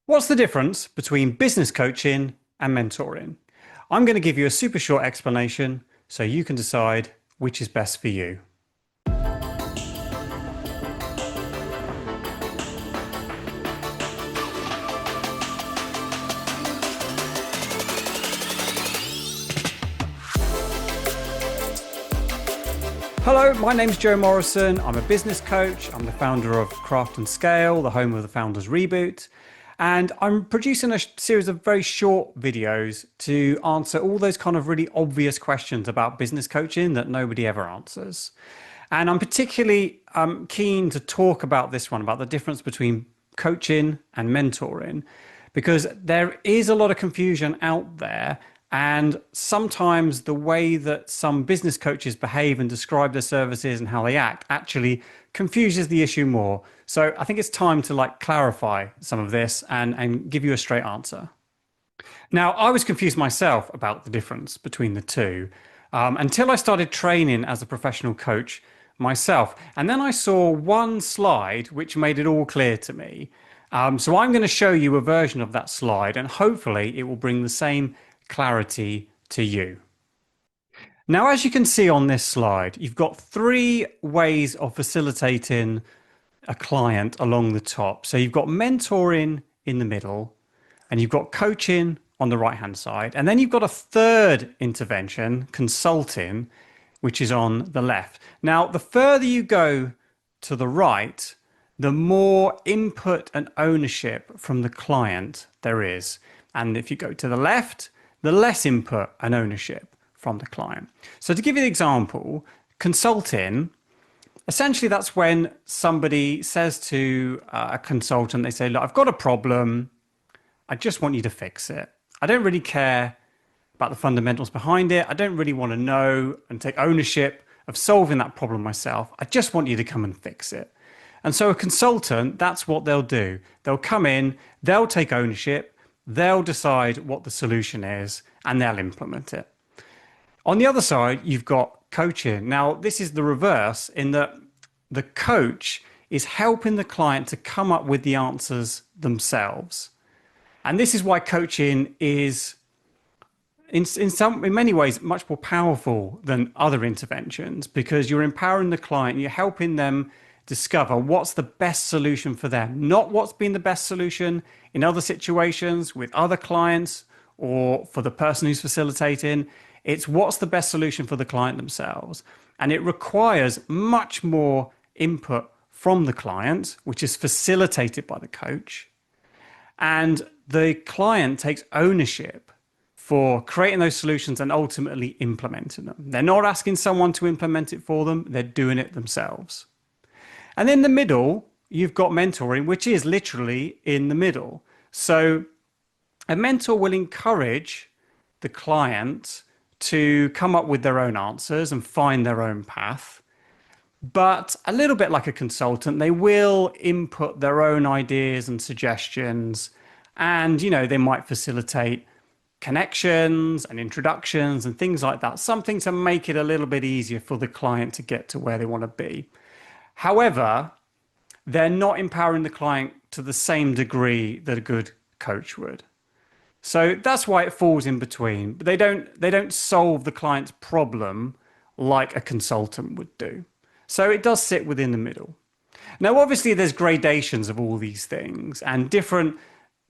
What's the difference between business coaching and mentoring? I'm going to give you a super short explanation so you can decide which is best for you. Hello, my name's Joe Morrison. I'm a business coach. I'm the founder of Craft and Scale, the home of the founders Reboot. And I'm producing a series of very short videos to answer all those kind of really obvious questions about business coaching that nobody ever answers. And I'm particularly keen to talk about this one, about the difference between coaching and mentoring, because there is a lot of confusion out there. And sometimes the way that some business coaches behave and describe their services and how they act actually confuses the issue more. So I think it's time to clarify some of this and give you a straight answer. Now, I was confused myself about the difference between the two until I started training as a professional coach myself. And then I saw one slide which made it all clear to me. So I'm going to show you a version of that slide, and hopefully it will bring the same clarity to you. Now, as you can see on this slide, you've got three ways of facilitating a client along the top. So you've got mentoring in the middle, and you've got coaching on the right-hand side. And then you've got a third intervention, consulting, which is on the left. Now, the further you go to the right, the more input and ownership from the client there is. And if you go to the left, the less input and ownership from the client. So to give you an example, consulting, essentially that's when somebody says to a consultant, they say, look, I've got a problem. I just want you to fix it. I don't really care about the fundamentals behind it. I don't really want to know and take ownership of solving that problem myself. I just want you to come and fix it. And so a consultant, that's what they'll do. They'll come in, they'll take ownership, they'll decide what the solution is, and they'll implement it. On the other side, you've got coaching. Now, this is the reverse in that the coach is helping the client to come up with the answers themselves. And this is why coaching is, in many ways, much more powerful than other interventions, because you're empowering the client, you're helping them discover what's the best solution for them, not what's been the best solution in other situations with other clients or for the person who's facilitating. It's what's the best solution for the client themselves. And it requires much more input from the client, which is facilitated by the coach. And the client takes ownership for creating those solutions and ultimately implementing them. They're not asking someone to implement it for them, they're doing it themselves. And in the middle, you've got mentoring, which is literally in the middle. So a mentor will encourage the client to come up with their own answers and find their own path. But a little bit like a consultant, they will input their own ideas and suggestions. And, they might facilitate connections and introductions and things like that, something to make it a little bit easier for the client to get to where they want to be. However, they're not empowering the client to the same degree that a good coach would. So that's why it falls in between. But they don't solve the client's problem like a consultant would do. So it does sit within the middle. Now, obviously, there's gradations of all these things, and different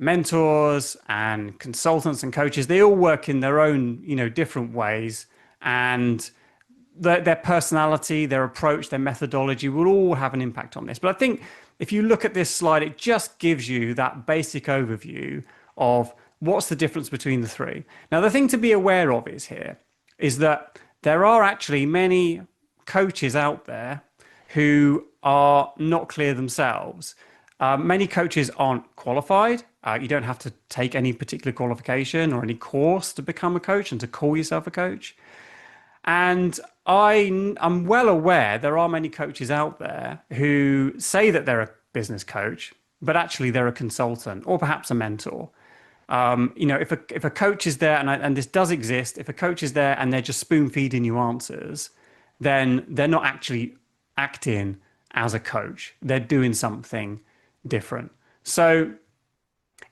mentors and consultants and coaches, they all work in their own, different ways. And their personality, their approach, their methodology will all have an impact on this. But I think if you look at this slide, it just gives you that basic overview of what's the difference between the three. Now, the thing to be aware of is that there are actually many coaches out there who are not clear themselves. Many coaches aren't qualified. You don't have to take any particular qualification or any course to become a coach and to call yourself a coach. And I'm well aware there are many coaches out there who say that they're a business coach, but actually they're a consultant or perhaps a mentor. If a coach is there, and this does exist, if a coach is there and they're just spoon feeding you answers, then they're not actually acting as a coach. They're doing something different. So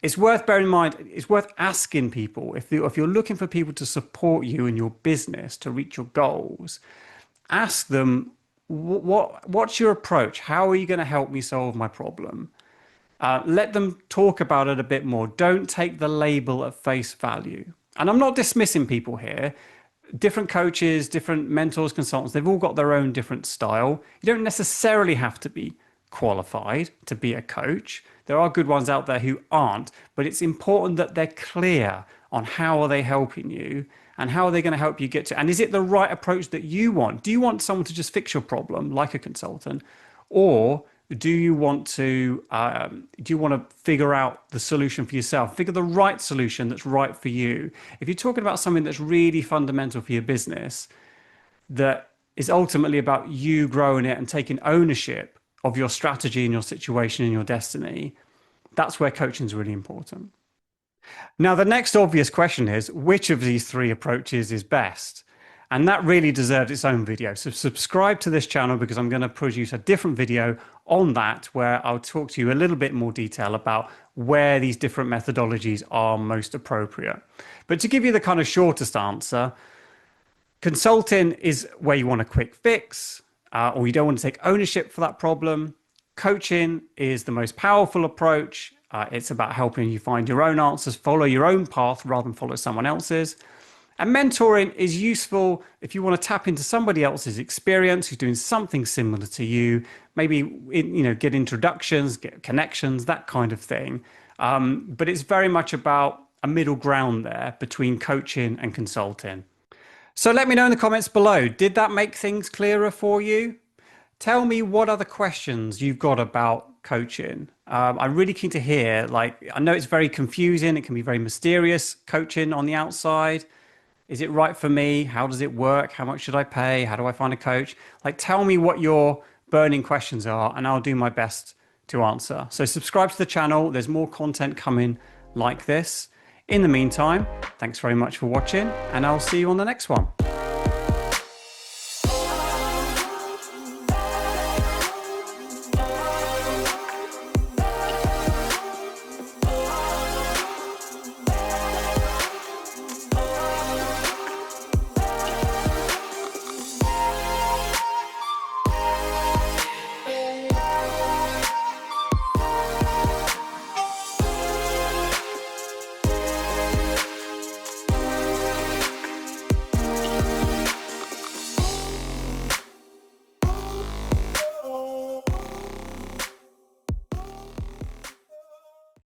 It's worth bearing in mind, it's worth asking people if you're looking for people to support you in your business to reach your goals, ask them what's your approach? How are you going to help me solve my problem? Let them talk about it a bit more. Don't take the label at face value. And I'm not dismissing people here. Different coaches, different mentors, consultants, they've all got their own different style. You don't necessarily have to be qualified to be a coach. There are good ones out there who aren't, but it's important that they're clear on how are they helping you and how are they going to help you get to, and is it the right approach that you want? Do you want someone to just fix your problem like a consultant, or do you want to figure out the solution for yourself, figure the right solution that's right for you? If you're talking about something that's really fundamental for your business, that is ultimately about you growing it and taking ownership of your strategy and your situation and your destiny, that's where coaching is really important. Now, the next obvious question is, which of these three approaches is best? And that really deserves its own video. So subscribe to this channel, because I'm going to produce a different video on that, where I'll talk to you a little bit more detail about where these different methodologies are most appropriate. But to give you the kind of shortest answer, consulting is where you want a quick fix, or you don't want to take ownership for that problem. Coaching is the most powerful approach. It's about helping you find your own answers, follow your own path rather than follow someone else's. And mentoring is useful if you want to tap into somebody else's experience who's doing something similar to you, maybe get introductions, get connections, that kind of thing. But it's very much about a middle ground there between coaching and consulting. So let me know in the comments below, did that make things clearer for you? Tell me what other questions you've got about coaching. I'm really keen to hear, I know it's very confusing. It can be very mysterious, coaching on the outside. Is it right for me? How does it work? How much should I pay? How do I find a coach? Tell me what your burning questions are, and I'll do my best to answer. So subscribe to the channel. There's more content coming like this. In the meantime, thanks very much for watching, and I'll see you on the next one.